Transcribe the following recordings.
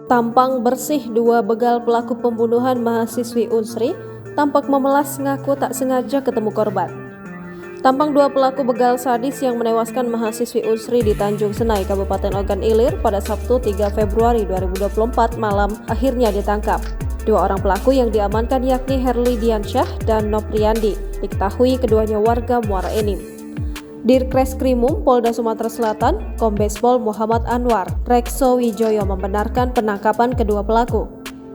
Tampang bersih dua begal pelaku pembunuhan mahasiswi Unsri tampak memelas ngaku tak sengaja ketemu korban. Tampang dua pelaku begal sadis yang menewaskan mahasiswi Unsri di Tanjung Senai, Kabupaten Ogan Ilir pada Sabtu 3 Februari 2024 malam akhirnya ditangkap. Dua orang pelaku yang diamankan yakni Herli Diansyah dan Nopriandi, diketahui keduanya warga Muara Enim. Dirkreskrimum Polda Sumatera Selatan, Kombes Pol Muhammad Anwar, Rekso Wijoyo membenarkan penangkapan kedua pelaku.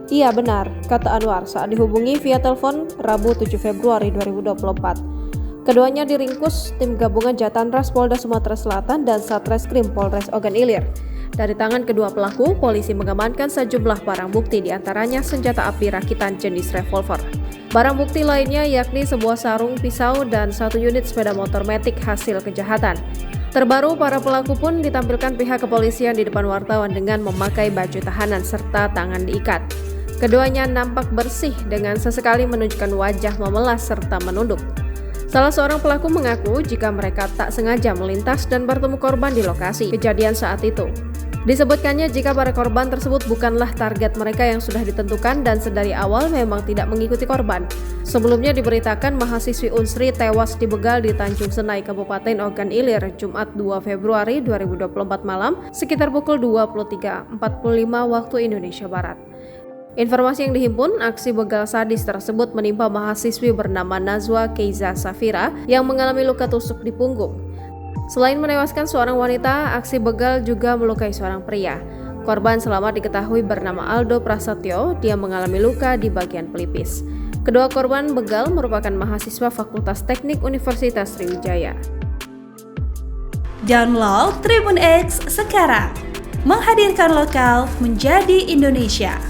Iya benar, kata Anwar saat dihubungi via telepon Rabu 7 Februari 2024. Keduanya diringkus tim gabungan Jatanras Polda Sumatera Selatan dan Satreskrim Polres Ogan Ilir. Dari tangan kedua pelaku, polisi mengamankan sejumlah barang bukti, diantaranya senjata api rakitan jenis revolver. Barang bukti lainnya yakni sebuah sarung pisau dan 1 unit sepeda motor matic hasil kejahatan. Terbaru, para pelaku pun ditampilkan pihak kepolisian di depan wartawan dengan memakai baju tahanan serta tangan diikat. Keduanya nampak bersih dengan sesekali menunjukkan wajah memelas serta menunduk. Salah seorang pelaku mengaku jika mereka tak sengaja melintas dan bertemu korban di lokasi kejadian saat itu. Disebutkannya jika para korban tersebut bukanlah target mereka yang sudah ditentukan dan sedari awal memang tidak mengikuti korban. Sebelumnya diberitakan mahasiswi Unsri tewas dibegal di Tanjung Senai, Kabupaten Ogan Ilir, Jumat 2 Februari 2024 malam sekitar pukul 23.45 waktu Indonesia Barat. Informasi yang dihimpun, aksi begal sadis tersebut menimpa mahasiswi bernama Nazwa Keiza Safira yang mengalami luka tusuk di punggung. Selain menewaskan seorang wanita, aksi begal juga melukai seorang pria. Korban selamat diketahui bernama Aldo Prasetyo, dia mengalami luka di bagian pelipis. Kedua korban begal merupakan mahasiswa Fakultas Teknik Universitas Sriwijaya. Download Tribun X sekarang, menghadirkan lokal menjadi Indonesia.